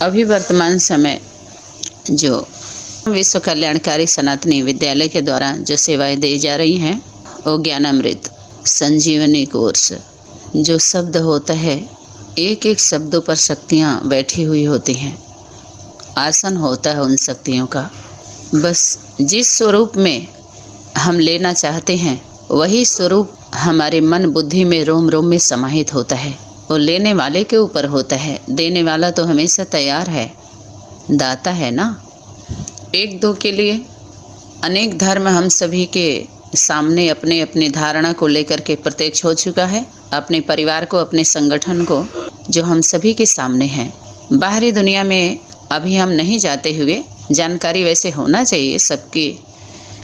अभी वर्तमान समय जो विश्व कल्याणकारी सनातनी विद्यालय के द्वारा जो सेवाएं दी जा रही हैं वो ज्ञानामृत संजीवनी कोर्स। जो शब्द होता है, एक एक शब्दों पर शक्तियाँ बैठी हुई होती हैं। आसन होता है उन शक्तियों का। बस जिस स्वरूप में हम लेना चाहते हैं वही स्वरूप हमारे मन बुद्धि में रोम रोम में समाहित होता है। वो लेने वाले के ऊपर होता है, देने वाला तो हमेशा तैयार है, दाता है ना। एक दो के लिए अनेक धर्म हम सभी के सामने अपने अपने धारणा को लेकर के प्रत्यक्ष हो चुका है। अपने परिवार को, अपने संगठन को, जो हम सभी के सामने है। बाहरी दुनिया में अभी हम नहीं जाते हुए, जानकारी वैसे होना चाहिए सबकी,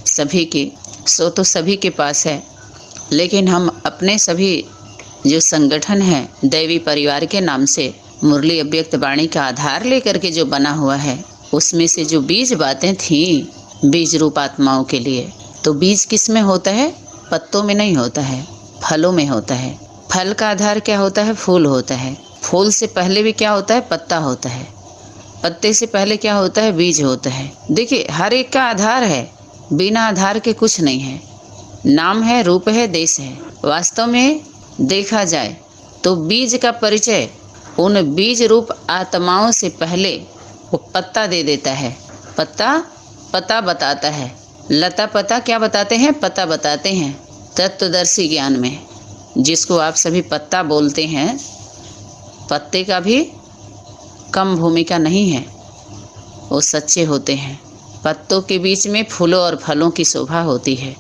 सभी की, सो तो सभी के पास है। लेकिन हम अपने सभी जो संगठन है दैवी परिवार के नाम से मुरली अव्यक्त वाणी का आधार लेकर के जो बना हुआ है, उसमें से जो बीज बातें थी बीज रूप आत्माओं के लिए, तो बीज किस में होता है? पत्तों में नहीं होता है, फलों में होता है। फल का आधार क्या होता है? फूल होता है। फूल से पहले भी क्या होता है? पत्ता होता है। पत्ते से पहले क्या होता है? बीज होता है। देखिए, हर एक का आधार है, बिना आधार के कुछ नहीं है। नाम है, रूप है, देश है। वास्तव में देखा जाए तो बीज का परिचय उन बीज रूप आत्माओं से पहले वो पत्ता दे देता है। पत्ता पता बताता है। लता पता क्या बताते हैं? पता बताते हैं तत्वदर्शी ज्ञान में, जिसको आप सभी पत्ता बोलते हैं। पत्ते का भी कम भूमिका नहीं है, वो सच्चे होते हैं। पत्तों के बीच में फूलों और फलों की शोभा होती है।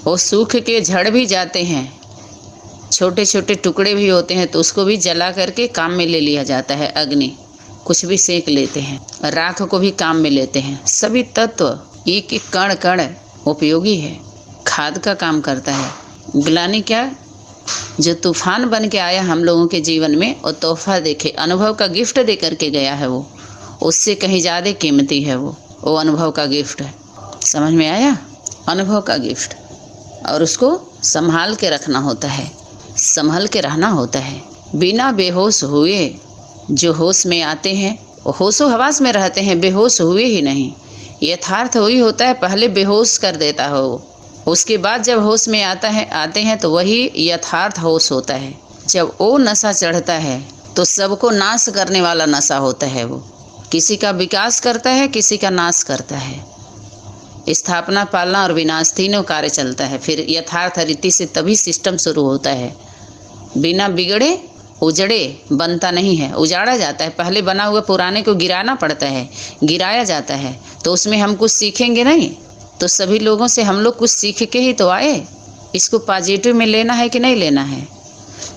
वो सूख के झड़ भी जाते हैं, छोटे छोटे टुकड़े भी होते हैं, तो उसको भी जला करके काम में ले लिया जाता है। अग्नि कुछ भी सेक लेते हैं, राख को भी काम में लेते हैं। सभी तत्व एक एक कण कण उपयोगी है, खाद का काम करता है। ग्लानि क्या, जो तूफान बन के आया हम लोगों के जीवन में, और तोहफा देखे, अनुभव का गिफ्ट दे करके गया है, वो उससे कहीं ज़्यादा कीमती है। वो अनुभव का गिफ्ट है। समझ में आया? अनुभव का गिफ्ट, और उसको संभाल के रखना होता है, संभल के रहना होता है। बिना बेहोश हुए जो होश में आते हैं वो होशो हवास में रहते हैं, बेहोश हुए ही नहीं। यथार्थ वही होता है, पहले बेहोश कर देता है वो, उसके बाद जब होश में आते हैं तो वही यथार्थ होश होता है। जब वो नशा चढ़ता है तो सबको नाश करने वाला नशा होता है। वो किसी का विकास करता है, किसी का नाश करता है। स्थापना, पालना और विनाश तीनों कार्य चलता है। फिर यथार्थ रीति से तभी सिस्टम शुरू होता है। बिना बिगड़े उजड़े बनता नहीं है, उजाड़ा जाता है। पहले बना हुआ पुराने को गिराना पड़ता है, गिराया जाता है, तो उसमें हम कुछ सीखेंगे नहीं। तो सभी लोगों से हम लोग कुछ सीख के ही तो आए। इसको पॉजिटिव में लेना है कि नहीं लेना है?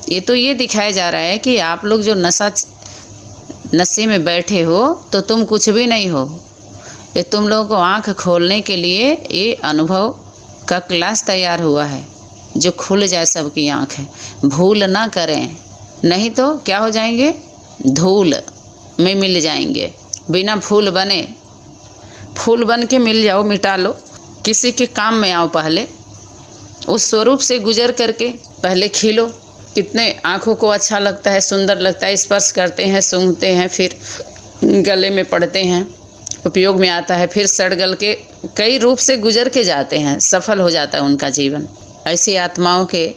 ये तो ये दिखाया जा रहा है कि आप लोग जो नशे में बैठे हो तो तुम कुछ भी नहीं हो। ये तुम लोगों को आँख खोलने के लिए ये अनुभव का क्लास तैयार हुआ है, जो खुल जाए सबकी आँखें। भूल ना करें, नहीं तो क्या हो जाएंगे? धूल में मिल जाएंगे। बिना फूल बने, फूल बन के मिल जाओ, मिटा लो, किसी के काम में आओ। पहले उस स्वरूप से गुजर करके पहले खिलो। कितने आँखों को अच्छा लगता है, सुंदर लगता है, स्पर्श करते हैं, सूंघते हैं, फिर गले में पड़ते हैं, उपयोग में आता है, फिर सड़ गल के कई रूप से गुजर के जाते हैं, सफल हो जाता है उनका जीवन। ऐसी आत्माओं के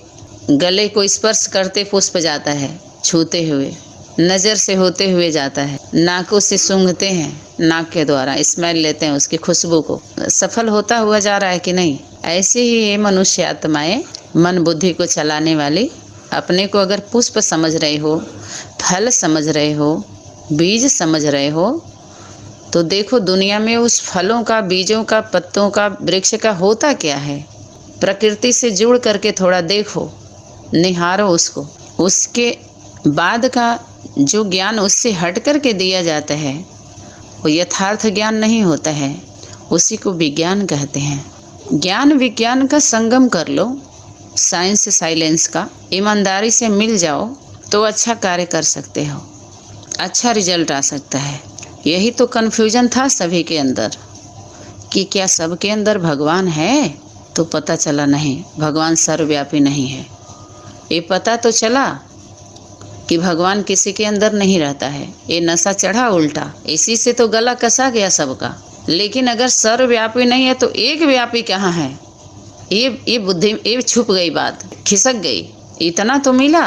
गले को स्पर्श करते पुष्प जाता है, छूते हुए, नज़र से होते हुए जाता है, नाकों से सूंघते हैं, नाक के द्वारा स्मेल लेते हैं उसकी खुशबू को, सफल होता हुआ जा रहा है कि नहीं? ऐसे ही ये मनुष्य आत्माएं मन बुद्धि को चलाने वाली, अपने को अगर पुष्प समझ रहे हो, फल समझ रहे हो, बीज समझ रहे हो, तो देखो दुनिया में उस फलों का, बीजों का, पत्तों का, वृक्ष का होता क्या है। प्रकृति से जुड़ करके थोड़ा देखो, निहारो उसको। उसके बाद का जो ज्ञान उससे हट करके दिया जाता है वो यथार्थ ज्ञान नहीं होता है, उसी को विज्ञान कहते हैं। ज्ञान विज्ञान का संगम कर लो, साइंस साइलेंस का, ईमानदारी से मिल जाओ तो अच्छा कार्य कर सकते हो, अच्छा रिजल्ट आ सकता है। यही तो कन्फ्यूजन था सभी के अंदर कि क्या सबके अंदर भगवान है? तो पता चला नहीं, भगवान सर्वव्यापी नहीं है। ये पता तो चला कि भगवान किसी के अंदर नहीं रहता है। ये नशा चढ़ा उल्टा, इसी से तो गला कसा गया सबका। लेकिन अगर सर्वव्यापी नहीं है तो एक व्यापी कहाँ है? ये बुद्धि, ये छुप गई बात, खिसक गई। इतना तो मिला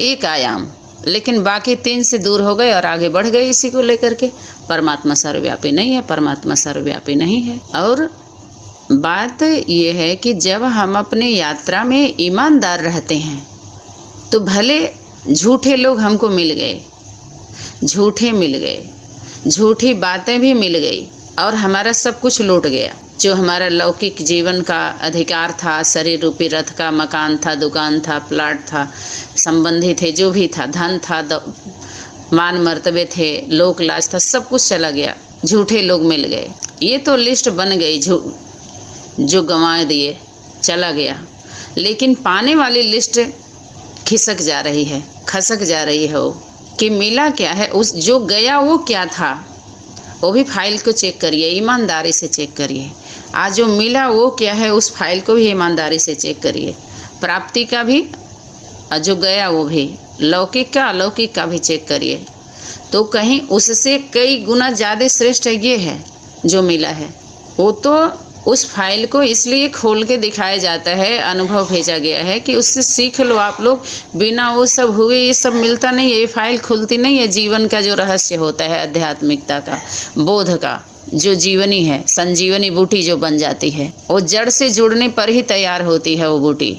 एक आयाम, लेकिन बाकी 3 से दूर हो गए और आगे बढ़ गए इसी को लेकर के। परमात्मा सर्वव्यापी नहीं है, परमात्मा सर्वव्यापी नहीं है। और बात यह है कि जब हम अपनी यात्रा में ईमानदार रहते हैं तो भले झूठे लोग हमको मिल गए, झूठे मिल गए, झूठी बातें भी मिल गई और हमारा सब कुछ लूट गया। जो हमारा लौकिक जीवन का अधिकार था, शरीर रूपी रथ का, मकान था, दुकान था, प्लाट था, संबंधी थे, जो भी था, धन था, मान मर्तबे थे, लोक लाज था, सब कुछ चला गया। झूठे लोग मिल गए। ये तो लिस्ट बन गई जो गंवा दिए, चला गया। लेकिन पाने वाली लिस्ट खिसक जा रही है, खसक जा रही है। वो कि मिला क्या है, उस जो गया वो क्या था, वो भी फाइल को चेक करिए, ईमानदारी से चेक करिए। आज जो मिला वो क्या है, उस फाइल को भी ईमानदारी से चेक करिए। प्राप्ति का भी और जो गया वो भी, लौकिक का अलौकिक का भी चेक करिए। तो कहीं उससे कई गुना ज़्यादा श्रेष्ठ ये है जो मिला है। वो तो उस फाइल को इसलिए खोल के दिखाया जाता है, अनुभव भेजा गया है कि उससे सीख लो आप लोग। बिना वो सब हुए ये सब मिलता नहीं है, ये फाइल खुलती नहीं है। जीवन का जो रहस्य होता है, आध्यात्मिकता का, बोध का, जो जीवनी है, संजीवनी बूटी जो बन जाती है, वो जड़ से जुड़ने पर ही तैयार होती है। वो बूटी,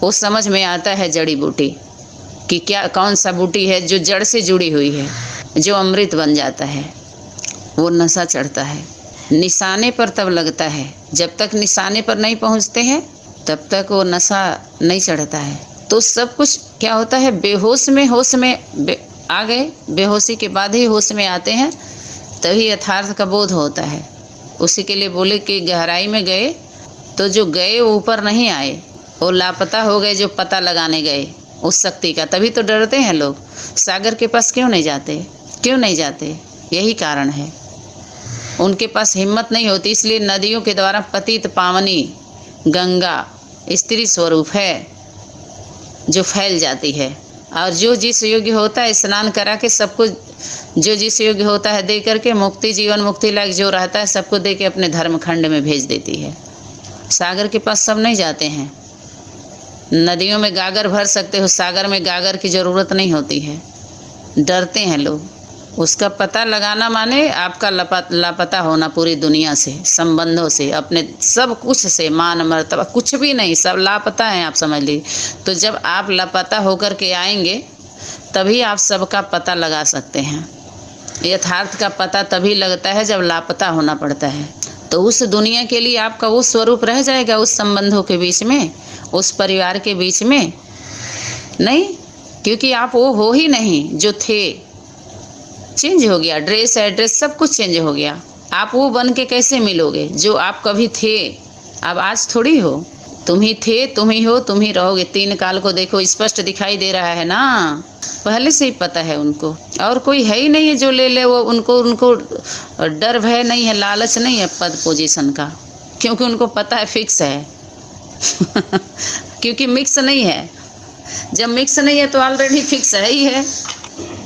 वो समझ में आता है जड़ी बूटी कि क्या, कौन सा बूटी है जो जड़ से जुड़ी हुई है, जो अमृत बन जाता है। वो नशा चढ़ता है, निशाने पर तब लगता है। जब तक निशाने पर नहीं पहुंचते हैं तब तक वो नशा नहीं चढ़ता है। तो सब कुछ क्या होता है, बेहोश में होश में आ गए, बेहोशी के बाद ही होश में आते हैं, तभी यथार्थ का बोध होता है। उसी के लिए बोले कि गहराई में गए तो जो गए वो ऊपर नहीं आए, वो लापता हो गए जो पता लगाने गए उस शक्ति का। तभी तो डरते हैं लोग। सागर के पास क्यों नहीं जाते, क्यों नहीं जाते? यही कारण है, उनके पास हिम्मत नहीं होती। इसलिए नदियों के द्वारा पतित पावनी गंगा स्त्री स्वरूप है जो फैल जाती है। और जो जिस योग्य होता है स्नान करा के सबको, जो जिस योग्य होता है दे करके, मुक्ति जीवन मुक्ति लायक जो रहता है सबको दे के अपने धर्म खंड में भेज देती है। सागर के पास सब नहीं जाते हैं। नदियों में गागर भर सकते हो, सागर में गागर की ज़रूरत नहीं होती है। डरते हैं लोग। उसका पता लगाना माने आपका लापता होना पूरी दुनिया से, संबंधों से, अपने सब कुछ से, मान मर्तबा कुछ भी नहीं, सब लापता हैं आप समझ लीजिए। तो जब आप लापता होकर के आएंगे तभी आप सबका पता लगा सकते हैं। यथार्थ का पता तभी लगता है जब लापता होना पड़ता है। तो उस दुनिया के लिए आपका वो स्वरूप रह जाएगा, उस संबंधों के बीच में, उस परिवार के बीच में नहीं, क्योंकि आप वो हो ही नहीं जो थे। चेंज हो गया, ड्रेस एड्रेस सब कुछ चेंज हो गया। आप वो बन के कैसे मिलोगे जो आप कभी थे? अब आज थोड़ी हो, तुम ही थे, तुम ही हो, तुम ही रहोगे। 3 काल को देखो, स्पष्ट दिखाई दे रहा है ना, पहले से ही पता है उनको। और कोई है ही नहीं है जो ले ले वो, उनको डर भय नहीं है, लालच नहीं है पद पोजीशन का, क्योंकि उनको पता है फिक्स है। क्योंकि मिक्स नहीं है। जब मिक्स नहीं है तो ऑलरेडी फिक्स है ही है।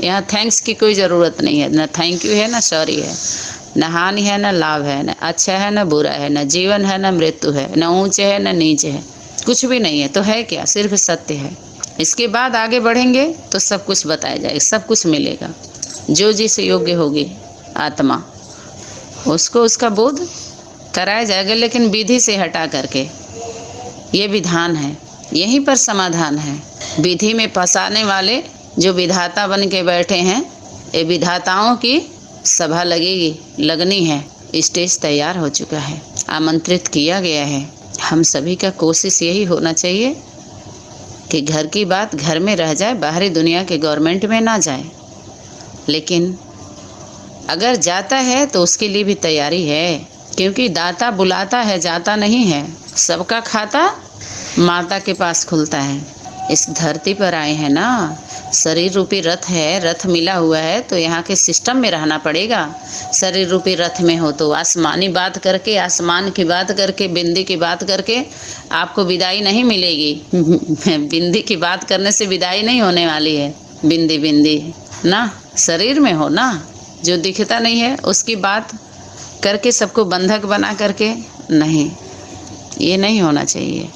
यहाँ थैंक्स की कोई ज़रूरत नहीं है, ना थैंक यू है, ना सॉरी है, न हानि है, न लाभ है, न अच्छा है, न बुरा है, न जीवन है, न मृत्यु है, न ऊंचे है, न नीचे है, कुछ भी नहीं है। तो है क्या? सिर्फ सत्य है। इसके बाद आगे बढ़ेंगे तो सब कुछ बताया जाएगा, सब कुछ मिलेगा। जो जिस योग्य होगी आत्मा, उसको उसका बोध कराया जाएगा, लेकिन विधि से हटा करके। ये विधान है, यहीं पर समाधान है। विधि में फंसाने वाले जो विधाता बन के बैठे हैं, ये विधाताओं की सभा लगनी है। स्टेज तैयार हो चुका है, आमंत्रित किया गया है। हम सभी का कोशिश यही होना चाहिए कि घर की बात घर में रह जाए, बाहरी दुनिया के गवर्नमेंट में ना जाए। लेकिन अगर जाता है तो उसके लिए भी तैयारी है, क्योंकि दाता बुलाता है, जाता नहीं है। सबका खाता माता के पास खुलता है। इस धरती पर आए हैं ना, शरीर रूपी रथ है, रथ मिला हुआ है, तो यहाँ के सिस्टम में रहना पड़ेगा। शरीर रूपी रथ में हो तो आसमानी बात करके, आसमान की बात करके, बिंदी की बात करके आपको विदाई नहीं मिलेगी। बिंदी की बात करने से विदाई नहीं होने वाली है। बिंदी बिंदी ना शरीर में हो ना, जो दिखता नहीं है उसकी बात करके सबको बंधक बना करके नहीं, ये नहीं होना चाहिए।